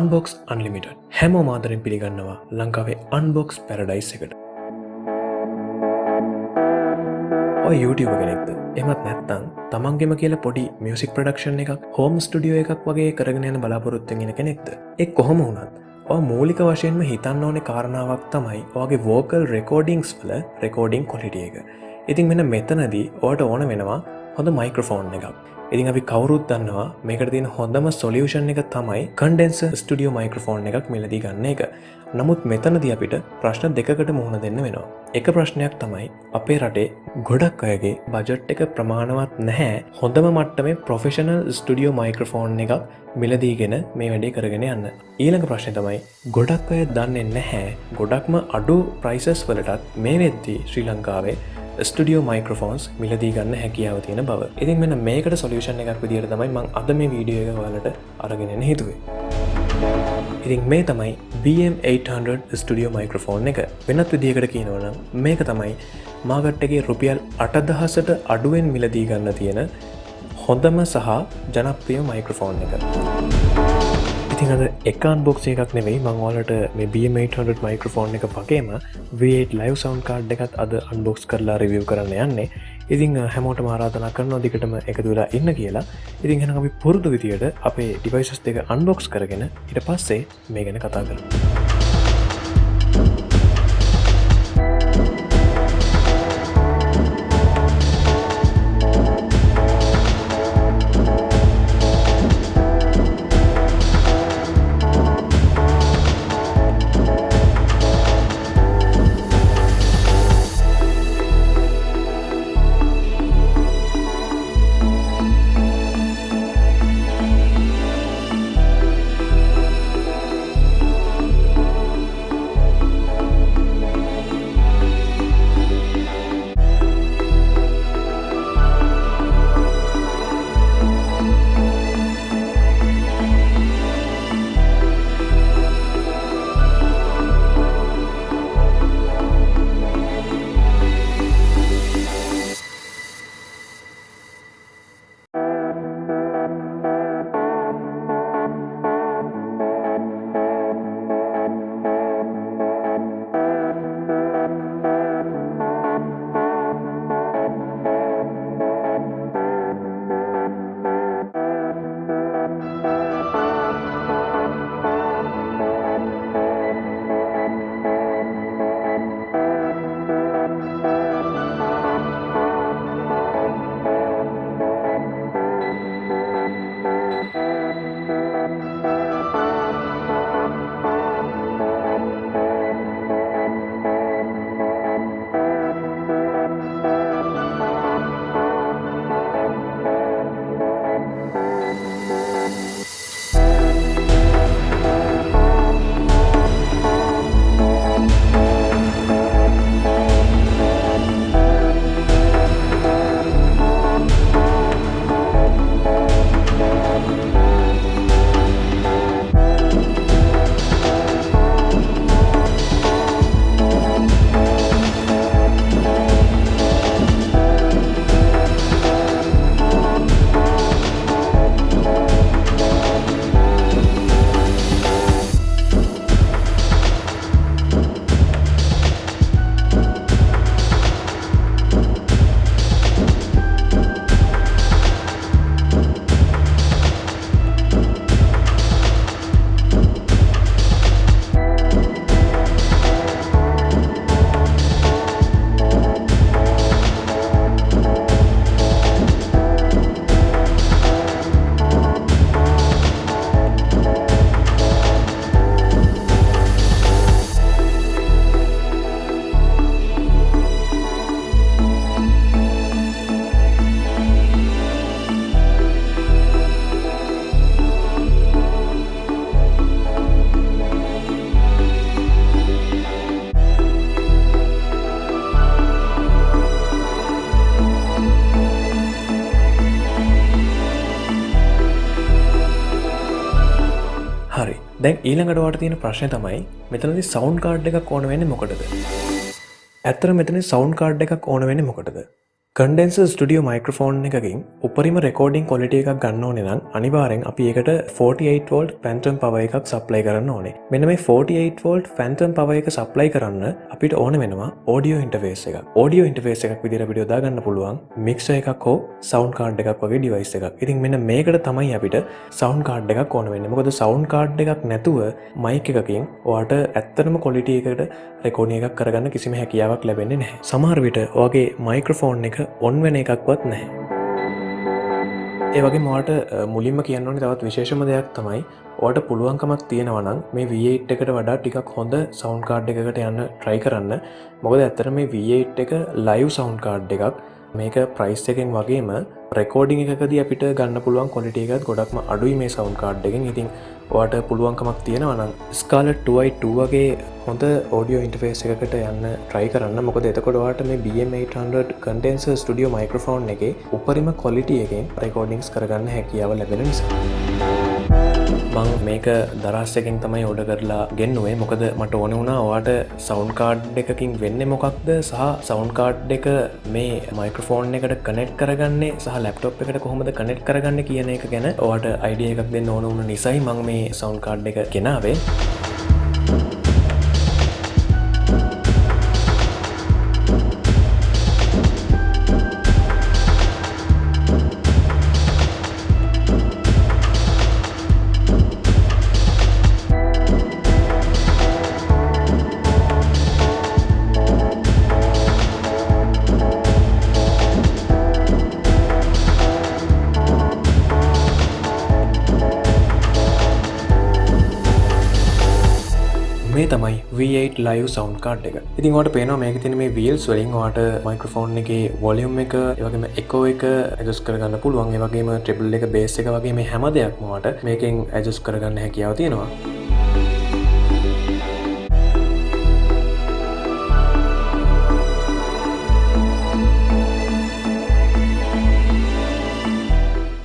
Unbox Unlimited හැමෝම ආදරෙන් පිළිගන්නවා ලංකාවේ Unbox Paradise එකට. ඔය YouTube කෙනෙක්ද? එහෙමත් නැත්නම් තමන්ගෙම කියලා පොඩි මියුසික් ප්‍රොඩක්ෂන් එකක්, හෝම් ස්ටුඩියෝ එකක් වගේ කරගෙන යන බලාපොරොත්තුෙන් ඉන්න කෙනෙක්ද? ඒ කොහොම වුණත් ඔය මූලික වශයෙන්ම හිතන්න ඕනේ කාරණාවක් තමයි ඔයගේ vocal recordings වල recording quality එක. ඉතින් මෙන්න මෙතනදී ඔයාට ඕන වෙනවා හොඳ මයික්‍රොෆෝන් එකක්. ඉතින් අපි කවුරුත් දන්නවා මේකට තියෙන හොඳම සොලියුෂන් එක තමයි Condenser ස්ටුඩියෝ මයික්‍රොෆෝන් එකක් මිලදී ගන්න එක. නමුත් මෙතනදී අපිට ප්‍රශ්න දෙකකට මුහුණ දෙන්න වෙනවා. එක ප්‍රශ්නයක් තමයි අපේ රටේ ගොඩක් අයගේ බජට් එක ප්‍රමාණවත් නැහැ හොඳම මට්ටමේ ප්‍රොෆෙෂනල් ස්ටුඩියෝ මයික්‍රොෆෝන් එකක් මිලදීගෙන මේ වැඩේ කරගෙන යන්න. ඊළඟ ප්‍රශ්නේ තමයි ගොඩක් අය දන්නේ නැහැ ගොඩක්ම අඩු ප්‍රයිසස් වලටත් මේ වෙද්දී ශ්‍රී ලංකාවේ ස්ටුඩියෝ මයික්‍රොෆෝන්ස් මිලදී ගන්න හැකියාව තියෙන බව. ඉතින් මෙන්න මේකට සොලියුෂන් එකක් විදිහට තමයි මම අද මේ වීඩියෝ එක ඔයාලට අරගෙන එන්න හිතුවේ. ඉතින් මේ තමයි BM800 ස්ටුඩියෝ මයික්‍රොෆෝන් එක. වෙනත් විදිහකට කියනවා නම් මේක තමයි මාකට් එකේ රුපියල් 8000ට අඩුවෙන් මිලදී ගන්න තියෙන හොඳම සහ ජනප්‍රිය මයික්‍රොෆෝන් එක. ඉතින් අද එක අන්බොක්සිං එකක් නෙවෙයි මම ඔයාලට මේ BM800 මයික්‍රොෆෝන් එක වගේම V8 live sound card එකත් අද අන්බොක්ස් කරලා රිවිව් කරන්න යන්නේ. ඉතින් හැමෝටම ආරාධනා කරනවා දිගටම එකතු වෙලා ඉන්න කියලා. ඉතින් එහෙනම් අපි පුරුදු විදියට අපේ devices දෙක අන්බොක්ස් කරගෙන ඊට පස්සේ මේ ගැන කතා කරමු. දැන් ඊළඟට ඔයාලට තියෙන ප්‍රශ්නේ තමයි මෙතනදී සවුන්ඩ් කාඩ් එකක් ඕන වෙන්නේ මොකටද? ඇත්තට මෙතනදී සවුන්ඩ් කාඩ් එකක් ඕන වෙන්නේ මොකටද? Condenser ස්ටඩියෝ මයික්‍රෆෝන් එකකින් උපරිම රෙකෝඩිං කොලිටිය එකක් ගන්න ඕනේ නම් අනිවාරෙන් අපි ඒකට 48V පැන්ටම් පව එකක් සප්ලයි කරන්න ඕනේ. මෙන්න මේ 48V පැන්ටම් පව එක සප්ලයි කරන්න අපිට ඕන වෙනවා ඕඩියෝ ඉන්ටර්ෆේස් එකක්. ඕඩියෝ ඉන්ටර්ෆේස් එකක් විදිහට අපිට යොදා ගන්න පුළුවන් මික්සර් එකක් හෝ සවුන්ඩ් කාඩ් එකක් වගේ ඩිවයිස් එකක්. ඉතින් මෙන්න මේකට තමයි අපිට සවුන්ඩ් කාඩ් එකක් ඕන වෙන්නේ. මොකද සවුන්ඩ් කාඩ් එකක් නැතුව මයික් එකකින් ඔයාට ඇත්තටම කොලිටි එකට රෙකෝඩින් එකක් කරගන්න කිසිම හැකියාවක් ලැබෙන්නේ නැහැ. සමහර විට ඔයාගේ මයික්‍රොෆෝන් එක ඔන් වෙන එකක්වත් නැහැ. ඒ වගේ මට මුලින්ම කියන්න ඕනේ තවත් විශේෂම දෙයක් තමයි ඔයාට පුළුවන්කමක් තියෙනවා නම් මේ V8 එකට වඩා ටිකක් හොඳ සවුන්ඩ් කාඩ් එකකට යන්න try කරන්න. මොකද ඇත්තට මේ V8 එක live sound card එකක්. මේක price එකෙන් වගේම recording එකකදී අපිට ගන්න පුළුවන් quality එකත් ගොඩක්ම අඩුයි මේ sound card එකෙන්. ඉතින් ඔයාට පුළුවන්කමක් තියෙනවා නම් Scarlett 2i2 වගේ හොඳ audio interface එකකට යන්න try කරන්න. මොකද එතකොට ඔයාට මේ BM800 condenser studio microphone එකේ උපරිම quality එකෙන් recordings කරගන්න හැකියාව ලැබෙන නිසා. මං මේක දරස් එකෙන් තමයි ඕඩර් කරලා ගෙන්නුවේ. මොකද මට ඕන වුණා ඔයාට සවුන්ඩ් කාඩ් එකකින් වෙන්නේ මොකක්ද සහ සවුන්ඩ් කාඩ් එක මේ මයික්‍රොෆෝන් එකට කනෙක්ට් කරගන්නේ සහ ලැප්ටොප් එකට කොහොමද කනෙක්ට් කරගන්නේ කියන එක ගැන ඔයාට අයිඩියා එකක් දෙන්න ඕන වුණ නිසායි මම මේ සවුන්ඩ් කාඩ් එක ගෙනාවේ. මේ තමයි V8 live sound card එක. ඉතින් ඔයාලට පේනවා මේකේ තියෙන මේ wheels වලින් ඔයාලට මයික්‍රොෆෝන් එකේ volume එක, ඒ වගේම echo එක adjust කරගන්න පුළුවන්. ඒ වගේම treble එක, bass එක වගේ මේ හැම දෙයක්ම ඔයාලට මේකෙන් adjust කරගන්න හැකියාව තියෙනවා.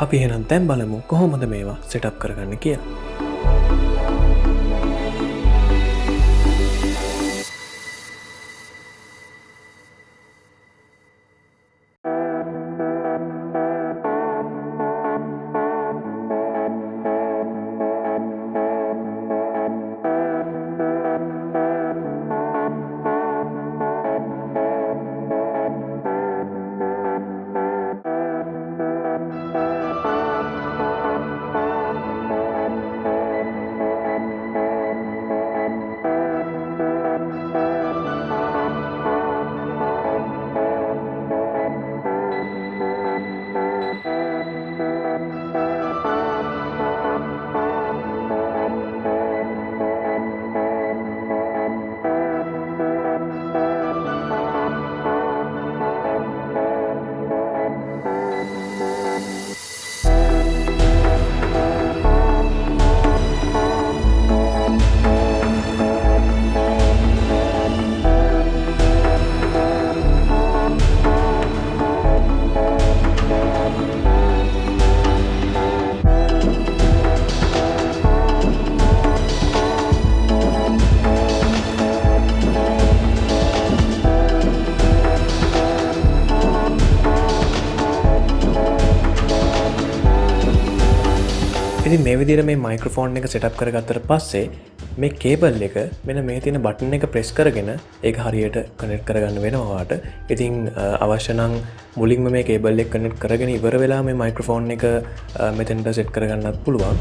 අපි එහෙනම් දැන් බලමු කොහොමද මේවා set up කරගන්න කියලා. ඉතින් මේ විදිහට මේ මයික්‍රොෆෝන් එක සෙටප් කරගත්තට පස්සේ මේ කේබල් එක මෙන්න මේ තියෙන බටන් එක ප්‍රෙස් කරගෙන ඒක හරියට කනෙක්ට් කරගන්න වෙනවා ඔයාට. ඉතින් අවශ්‍ය නම් මුලින්ම මේ කේබල් එක කනෙක්ට් කරගෙන ඉවර වෙලා මේ මයික්‍රොෆෝන් එක මෙතෙන්ට සෙට් කරගන්නත් පුළුවන්.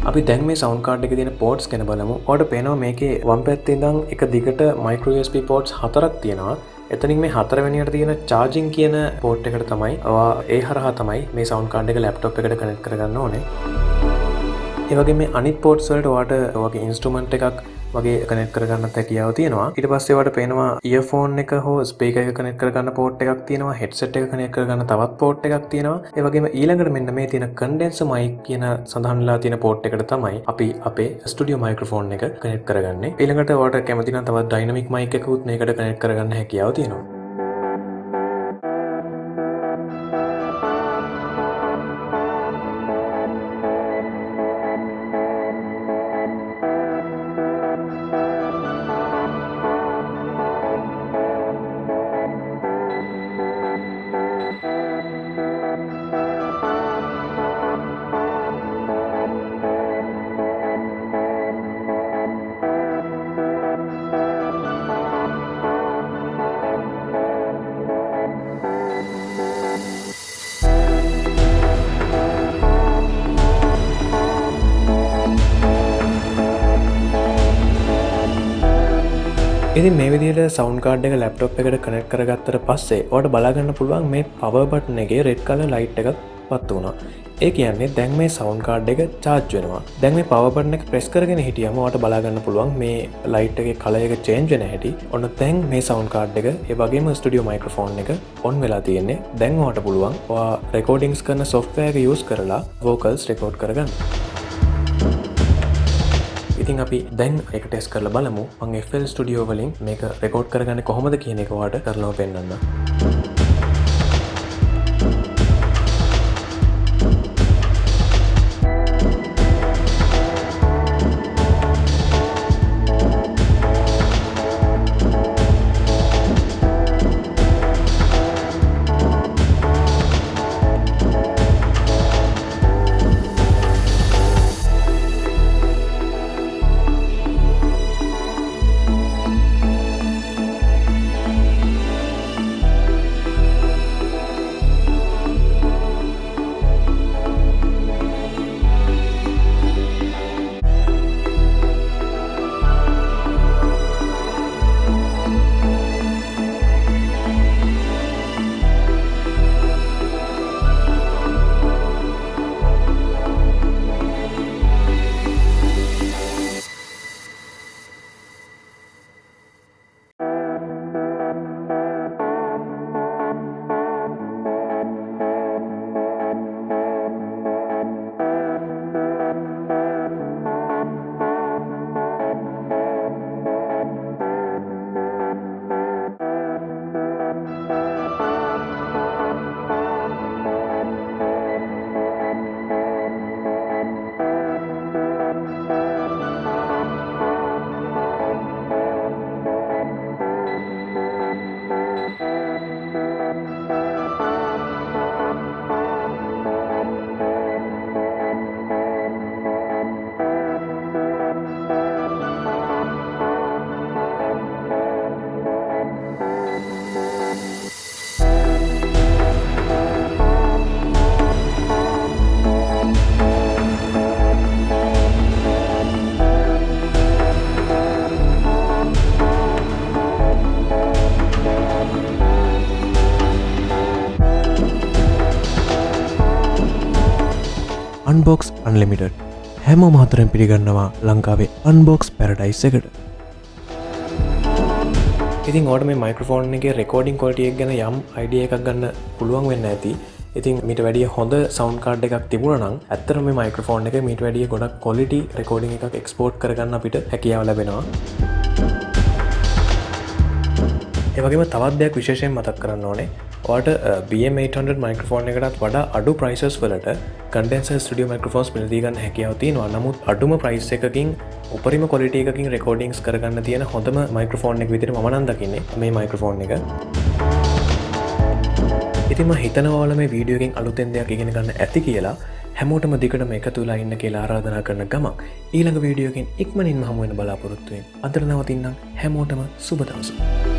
අපි දැන් මේ සවුන්ඩ් කාඩ් එකේ තියෙන පෝට්ස් ගැන බලමු. ඔයාලට පේනවා මේකේ වම් පැත්තේ ඉඳන් එක දිගට මයික්‍රෝ USB පෝට්ස් 4ක් තියෙනවා. එතනින් මේ 4 වෙනියට තියෙන charging කියන පෝට් එකට තමයි ඔයා ඒ හරහා තමයි මේ සවුන්ඩ් කාඩ් එක ලැප්ටොප් එකට කනෙක්ට් කරගන්න ඕනේ. ඒ වගේ මේ අනිත් පෝට්ස් වලට ඔයාට ඔයගේ ඉන්ස්ට්‍රුමන්ට් එකක් වගේ කනෙක්ට් කරගන්නත් හැකියාව තියෙනවා. ඊට පස්සේ ඔයාලට පේනවා ඉයර්ෆෝන් එක හෝ ස්පීකර් එක කනෙක්ට් කරගන්න පෝට් එකක් තියෙනවා. හෙඩ්සෙට් එක කනෙක්ට් කරගන්න තවත් පෝට් එකක් තියෙනවා. ඒ වගේම ඊළඟට මෙන්න මේ තියෙන කන්ඩෙන්සර් මයික් කියන සඳහන්ලා තියෙන පෝට් එකට තමයි අපි අපේ ස්ටුඩියෝ මයික්‍රොෆෝන් එක කනෙක්ට් කරගන්නේ. ඊළඟට ඔයාලට කැමති නම් තවත් ඩයිනමික් මයික් එකකුත් මේකට කනෙක්ට් කරගන්න හැකියාව තියෙනවා. ඉතින් මේ විදිහට සවුන්ඩ් කාඩ් එක ලැප්ටොප් එකට කනෙක්ට් කරගත්තට පස්සේ ඔයාලට බලා ගන්න පුළුවන් මේ පවර් බටන් එකේ රෙඩ් කලර් ලයිට් එකක් පත් වුණා. ඒ කියන්නේ දැන් මේ සවුන්ඩ් කාඩ් එක charge වෙනවා. දැන් මේ පවර් බටන් එක ප්‍රෙස් කරගෙන හිටියම ඔයාලට බලා ගන්න පුළුවන් මේ ලයිට් එකේ කලර් එක චේන්ජ් වෙන හැටි. ඔන්න දැන් මේ සවුන්ඩ් කාඩ් එක ඒ වගේම ස්ටුඩියෝ මයික්‍රොෆෝන් එක ඔන් වෙලා තියෙන්නේ. දැන් ඔයාලට පුළුවන් ඔයා රෙකෝඩින්ග්ස් කරන software එක use කරලා vocals record කරගන්න. ඉතින් අපි දැන් එක ටෙස්ට් කරලා බලමු. මම FL Studio වලින් මේක රෙකෝඩ් කරගන්නේ කොහොමද කියන එක ඔයාලට කරලා පෙන්නන්න. Unbox Unlimited හැමෝම හතරෙන් පිළිගන්නවා ලංකාවේ Unbox Paradise එකට. ඉතින් ඔයාලට මේ මයික්‍රොෆෝන් එකේ රෙකෝඩින් ක්වොලිටි එක ගැන යම් අයිඩියා එකක් ගන්න පුළුවන් වෙන්න ඇති. ඉතින් මීට වැඩිය හොඳ සවුන්ඩ් කාඩ් එකක් තිබුණා නම් ඇත්තටම මේ මයික්‍රොෆෝන් එක මීට වැඩිය ගොඩක් ක්වොලිටි රෙකෝඩින් එකක් එක්ස්පෝර්ට් කරගන්න අපිට හැකියාව ලැබෙනවා. ඒ වගේම තවත් දෙයක් විශේෂයෙන් මතක් කරන්න ඕනේ. ඔයාලට BM800 මයික්‍රොෆෝන් එකටත් වඩා අඩු ප්‍රයිසස් වලට Condenser Studio Microphones මිලදී ගන්න හැකියාව තියෙනවා. නමුත් අඩුම ප්‍රයිස් එකකින් උපරිම ක්වොලිටි එකකින් රෙකෝඩින්ග්ස් කරගන්න තියෙන හොඳම මයික්‍රොෆෝන් එක විදිහට මම නම් දකින්නේ මේ මයික්‍රොෆෝන් එක. ඉතින් මම හිතනවා ඔයාලා මේ වීඩියෝ එකෙන් අලුතෙන් දෙයක් ඉගෙන ගන්න ඇති කියලා. හැමෝටම දිගටම එකතු වෙලා ඉන්න කියලා ආරාධනා කරන ගමන් ඊළඟ වීඩියෝ එකෙන් ඉක්මනින්ම හමු වෙන බලාපොරොත්තු වෙමින් අද නවතින්නම්. හැමෝටම සුබ දවසක්.